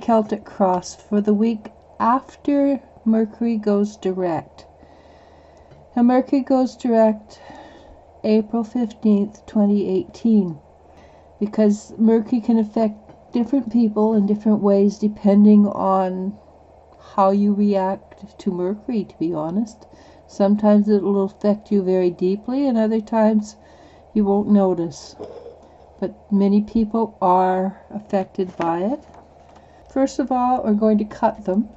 Celtic Cross for the week after Mercury goes direct. Now, Mercury goes direct April 15th, 2018, because Mercury can affect different people in different ways depending on how you react to Mercury, to be honest. Sometimes it will affect you very deeply, and other times you won't notice. But many people are affected by it. First of all, we're going to cut them.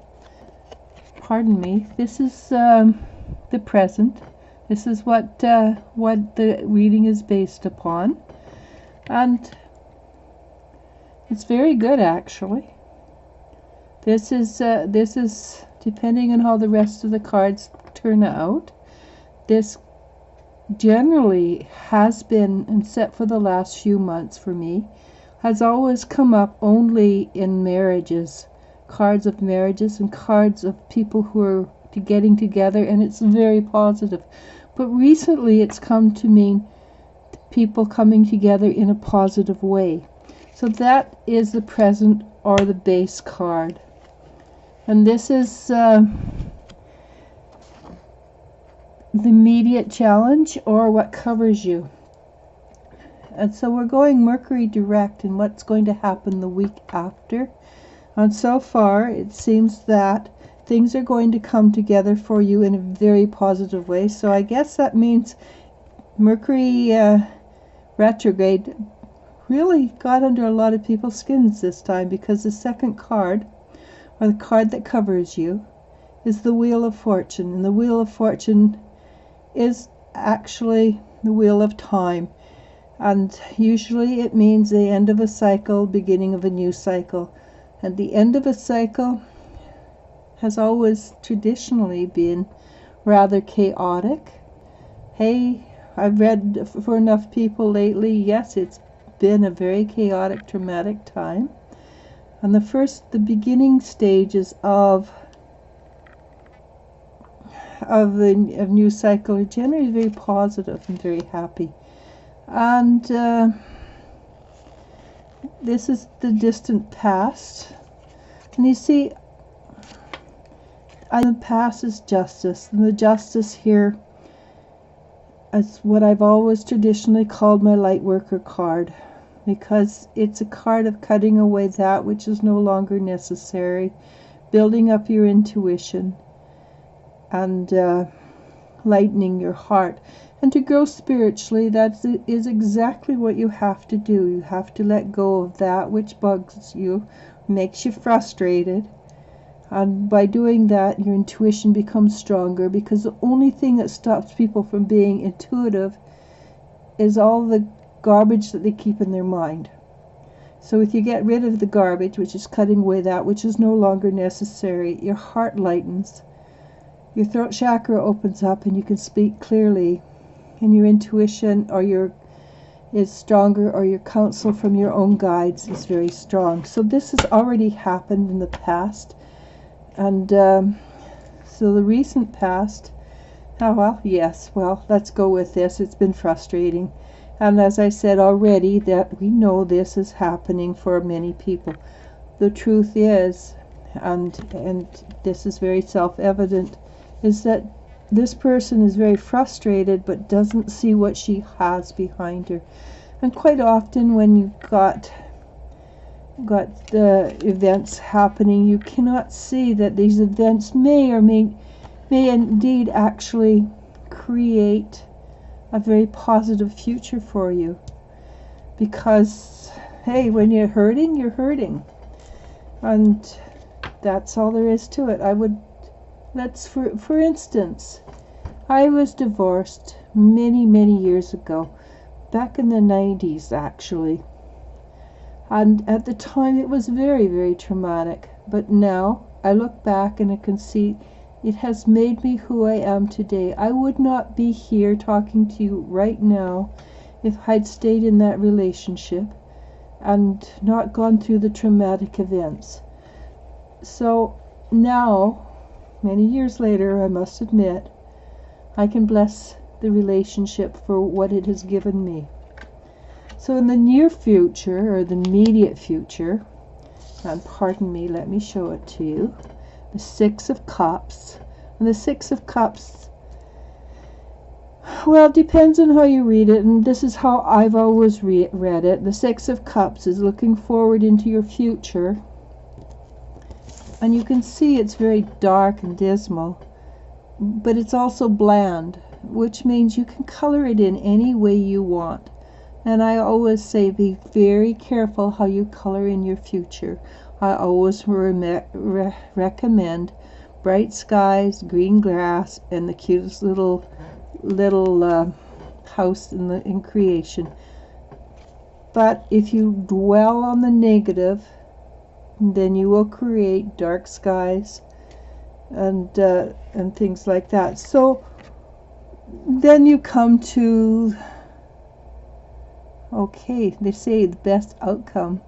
Pardon me. This is the present. This is what the reading is based upon, and it's very good, actually. This is depending on how the rest of the cards turn out. This generally has been, except for the last few months for me, has always come up only in marriages, cards of marriages and cards of people who are getting together, and it's very positive. But recently it's come to mean people coming together in a positive way. So that is the present, or the base card. And this is the immediate challenge, or what covers you. And so we're going Mercury direct, and what's going to happen the week after. And so far it seems that things are going to come together for you in a very positive way. So I guess that means Mercury retrograde really got under a lot of people's skins this time, because the second card, or the card that covers you, is the Wheel of Fortune. And the Wheel of Fortune is actually the wheel of time. And usually it means the end of a cycle, beginning of a new cycle. And the end of a cycle has always traditionally been rather chaotic. Hey, I've read for enough people lately, yes, it's been a very chaotic, traumatic time. And the beginning stages of new cycle are generally very positive and very happy. And this is the distant past. And you see, the past is justice, and the justice here is what I've always traditionally called my light worker card, because it's a card of cutting away that which is no longer necessary, building up your intuition, and lightening your heart. And to grow spiritually, that is exactly what you have to do. You have to let go of that which bugs you, makes you frustrated. And by doing that, your intuition becomes stronger, because the only thing that stops people from being intuitive is all the garbage that they keep in their mind. So if you get rid of the garbage, which is cutting away that which is no longer necessary, your heart lightens, your throat chakra opens up, and you can speak clearly, and your intuition is stronger, or your counsel from your own guides is very strong. So this has already happened in the past. And so the recent past, let's go with this. It's been frustrating. And as I said already, that we know this is happening for many people. The truth is, and this is very self-evident, is that this person is very frustrated but doesn't see what she has behind her. And quite often when you've got the events happening, you cannot see that these events may indeed actually create a very positive future for you. Because, hey, when you're hurting, you're hurting. And that's all there is to it. For instance, I was divorced many years ago, back in the 90s actually. And at the time it was very traumatic. But now I look back and I can see it has made me who I am today. I would not be here talking to you right now if I'd stayed in that relationship and not gone through the traumatic events. So now, many years later, I must admit, I can bless the relationship for what it has given me. So in the near future, or the immediate future, And pardon me, let me show it to you. The Six of Cups. And the Six of Cups, well, it depends on how you read it, and this is how I've always read it. The Six of Cups is looking forward into your future. And you can see it's very dark and dismal, but it's also bland, which means you can color it in any way you want. And I always say be very careful how you color in your future. I always recommend bright skies, green grass, and the cutest little house in creation. But if you dwell on the negative, then you will create dark skies and things like that. So then you come to, okay, they say the best outcome.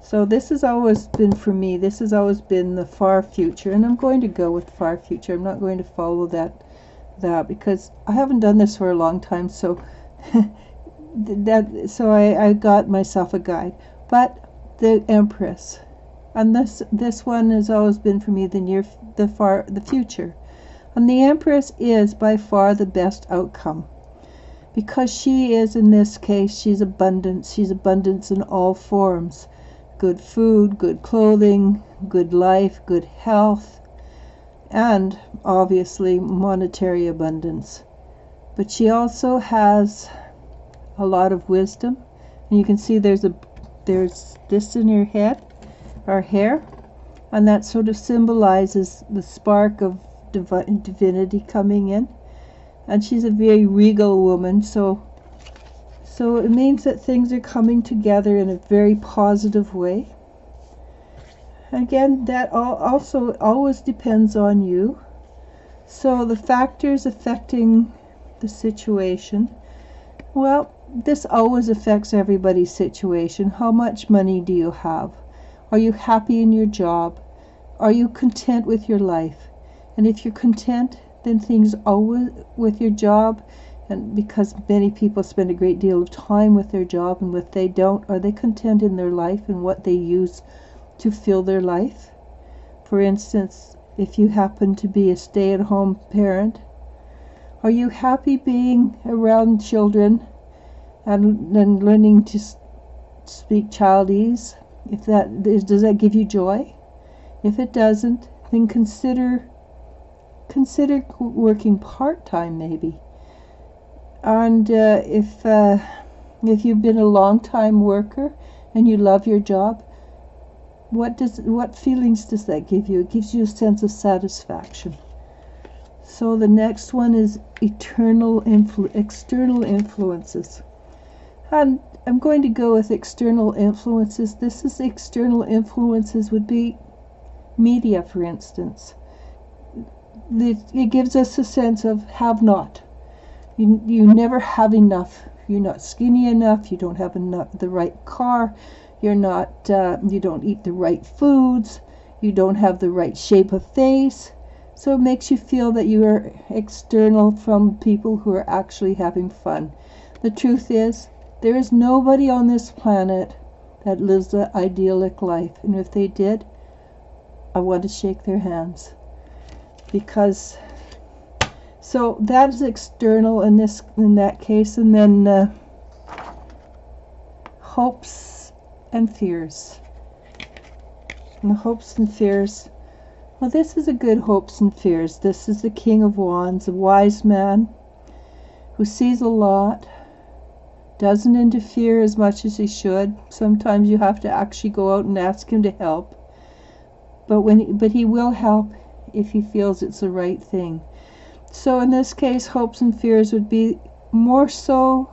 So this has always been, for me, this has always been the far future, and I'm going to go with far future. I'm not going to follow that because I haven't done this for a long time, so I got myself a guide. But the Empress, and this one has always been for me the future, and the Empress is by far the best outcome, because she is, in this case, she's abundance. She's abundance in all forms. Good food, good clothing, good life, good health, and obviously monetary abundance. But she also has a lot of wisdom, and you can see there's this in her head, her hair, and that sort of symbolizes the spark of divinity coming in. And she's a very regal woman, so it means that things are coming together in a very positive way. Again, that also always depends on you. So the factors affecting the situation, well, this always affects everybody's situation. How much money do you have? Are you happy in your job? Are you content with your life? And if you're content, then things always with your job, and because many people spend a great deal of time with their job, and what they don't, are they content in their life and what they use to fill their life? For instance, if you happen to be a stay-at-home parent, are you happy being around children and learning to speak Chinese? Does that give you joy? If it doesn't, then consider working part-time maybe. And if you've been a long-time worker and you love your job, what feelings does that give you? It gives you a sense of satisfaction. So the next one is external influences. And I'm going to go with external influences. This is external influences would be media, for instance. It gives us a sense of have not. You never have enough. You're not skinny enough. You don't have the right car. You're not. You don't eat the right foods. You don't have the right shape of face. So it makes you feel that you are external from people who are actually having fun. The truth is, there is nobody on this planet that lives the idyllic life, and if they did, I want to shake their hands. Because so that is external in that case. And then hopes and fears. And the hopes and fears, well, this is a good hopes and fears. This is the King of Wands, a wise man who sees a lot, doesn't interfere as much as he should. Sometimes you have to actually go out and ask him to help, but he will help if he feels it's the right thing. So in this case, hopes and fears would be more so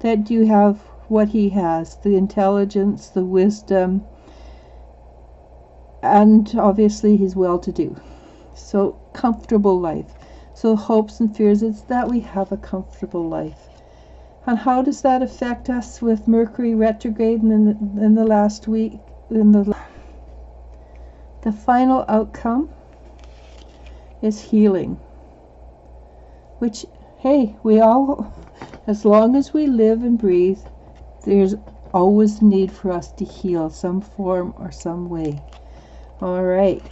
that you have what he has, the intelligence, the wisdom, and obviously he's well-to-do. So comfortable life. So hopes and fears, it's that we have a comfortable life. And how does that affect us with Mercury retrograde in the last week? The final outcome is healing, which, hey, we all, as long as we live and breathe, there's always need for us to heal some form or some way. All right.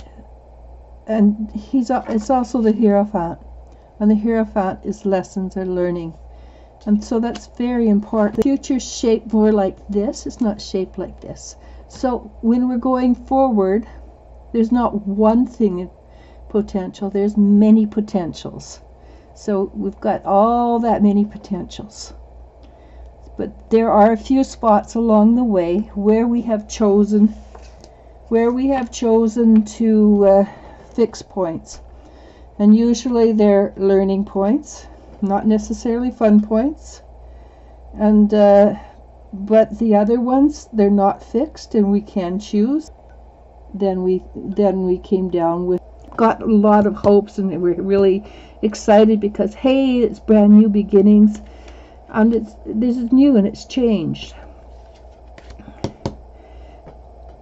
And it's also the Hierophant. And the Hierophant is lessons or learning. And so that's very important. The future's shaped more like this. It's not shaped like this. So when we're going forward, there's not one thing in potential. There's many potentials. So we've got all that many potentials. But there are a few spots along the way where we have chosen to fix points. And usually they're learning points, not necessarily fun points. And but the other ones, they're not fixed and we can choose. Then we came down with, got a lot of hopes, and we're really excited because, hey, it's brand new beginnings, and this is new and it's changed.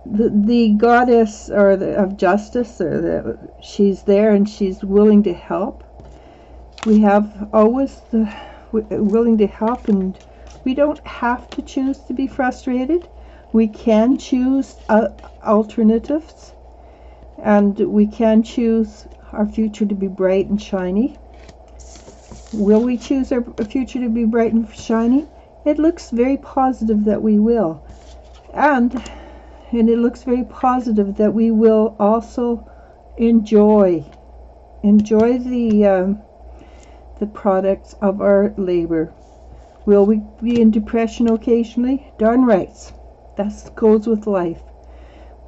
The goddess of justice, she's there and she's willing to help. We have always willing to help, and we don't have to choose to be frustrated. We can choose alternatives, and we can choose our future to be bright and shiny. Will we choose our future to be bright and shiny? It looks very positive that we will. And it looks very positive that we will also enjoy the products of our labor. Will we be in depression occasionally? Darn right. That goes with life.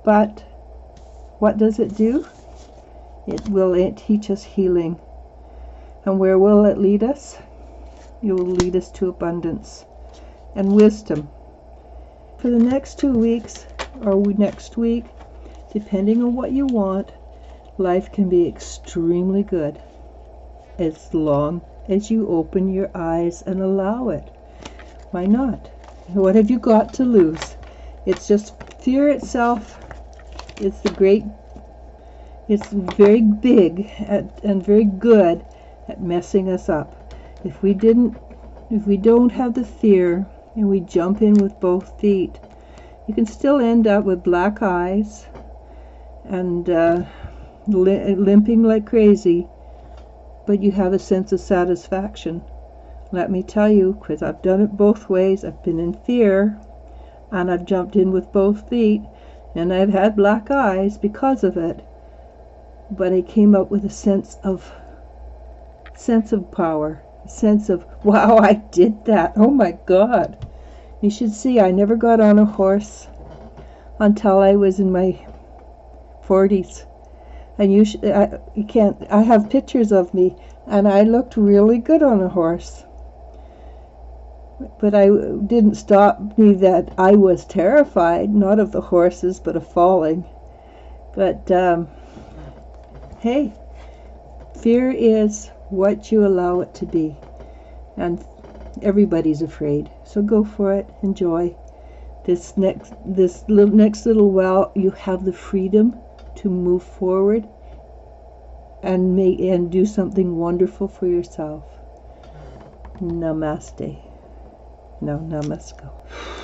But what does it do? It will teach us healing. And where will it lead us? It will lead us to abundance and wisdom. For the next 2 weeks, or next week, depending on what you want, life can be extremely good as long as you open your eyes and allow it. Why not? What have you got to lose? It's just fear itself. It's very big and very good at messing us up. If we don't have the fear and we jump in with both feet, you can still end up with black eyes and limping like crazy, but you have a sense of satisfaction. Let me tell you, because I've done it both ways. I've been in fear and I've jumped in with both feet, and I've had black eyes because of it, but I came up with a sense of power, a sense of, wow, I did that. Oh my God. You should see, I never got on a horse until I was in my 40s. And I have pictures of me, and I looked really good on a horse. But I didn't stop me that I was terrified, not of the horses, but of falling. But, hey, fear is what you allow it to be. And everybody's afraid. So go for it. Enjoy. This next little while, you have the freedom to move forward and do something wonderful for yourself. Namaste. Now, namaste.